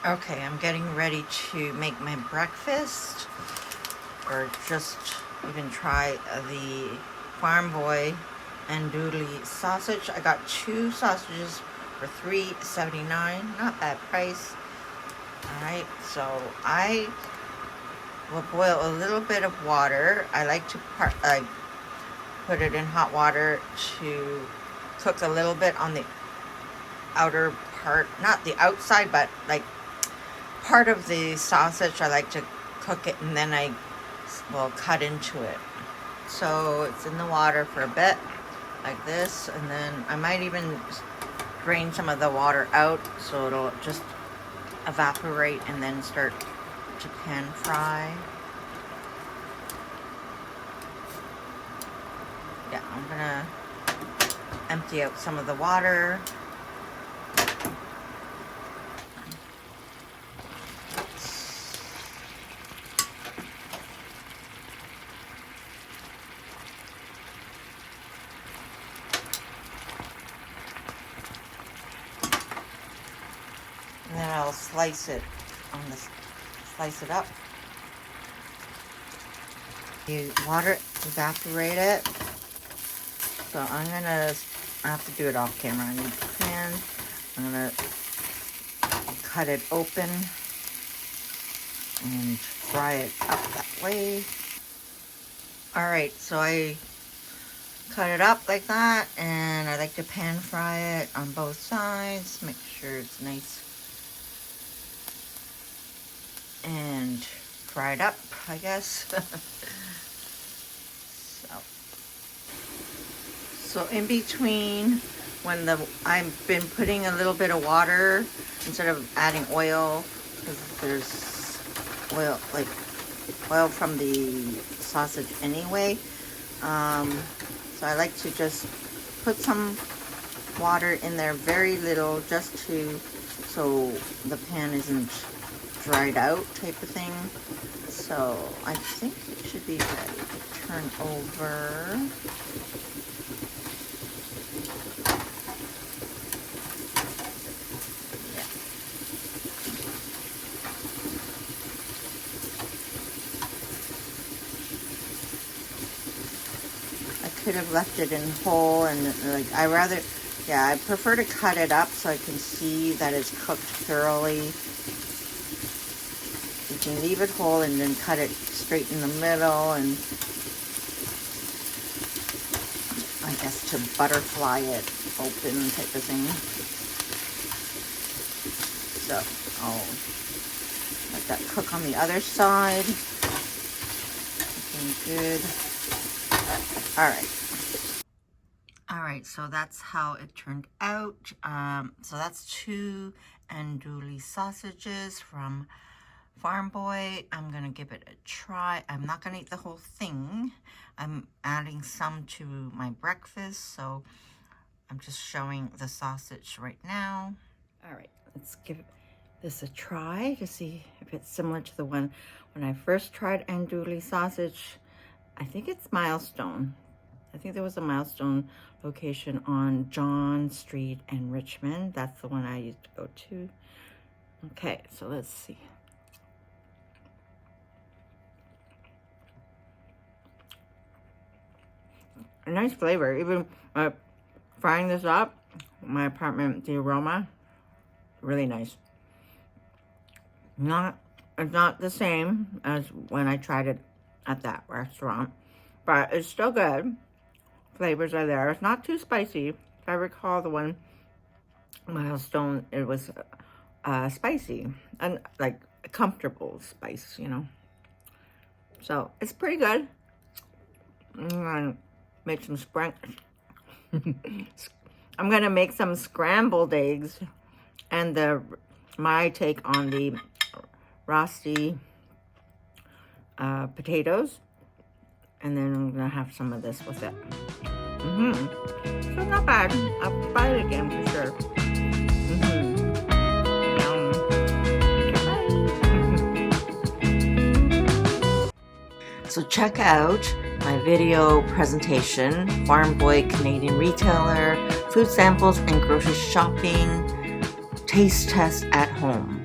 Okay, I'm getting ready to make my breakfast, or just even try the Farm Boy Andouille sausage. I got 2 sausages for $3.79. Not bad price. Alright, so I will boil a little bit of water. I like to put it in hot water to cook a little bit on the outer part, not the outside, but like part of the sausage. I like to cook it and then I will cut into it. So it's in the water for a bit like this, and then I might even drain some of the water out so it'll just evaporate and then start to pan fry. Yeah, I'm gonna empty out some of the water. And then I'll slice it up. You water it, evaporate it. So I have to do it off camera. I need a pan. I'm gonna cut it open and fry it up that way. Alright, so I cut it up like that, and I like to pan fry it on both sides. Make sure it's nice and fried up, I guess. So in between, when I've been putting a little bit of water instead of adding oil, because there's oil from the sausage anyway. So I like to just put some water in there, very little, just so the pan isn't dried out type of thing. So I think it should be ready to turn over. Could have left it in whole, and like I prefer to cut it up so I can see that it's cooked thoroughly. You can leave it whole and then cut it straight in the middle, and I guess to butterfly it open type of thing. So I'll let that cook on the other side. Looking good. Alright, so that's how it turned out. So that's 2 Andouille sausages from Farm Boy. I'm gonna give it a try. I'm not gonna eat the whole thing. I'm adding some to my breakfast, so I'm just showing the sausage right now. Alright, let's give this a try to see if it's similar to the one when I first tried Andouille sausage. I think it's Milestone. I think there was a Milestone location on John Street in Richmond. That's the one I used to go to. Okay, so let's see. A nice flavor. Even frying this up, my apartment, the aroma, really nice. It's not the same as when I tried it at that restaurant, but it's still good. Flavors are there. It's not too spicy. If I recall the one Milestone, it was spicy and like a comfortable spice, you know. So it's pretty good. I'm gonna make some I'm gonna make some scrambled eggs, and my take on the Rosti potatoes, and then I'm gonna have some of this with it. So not bad. I'll buy it again for sure. So check out my video presentation, Farm Boy Canadian Retailer, food samples and grocery shopping, taste test at home.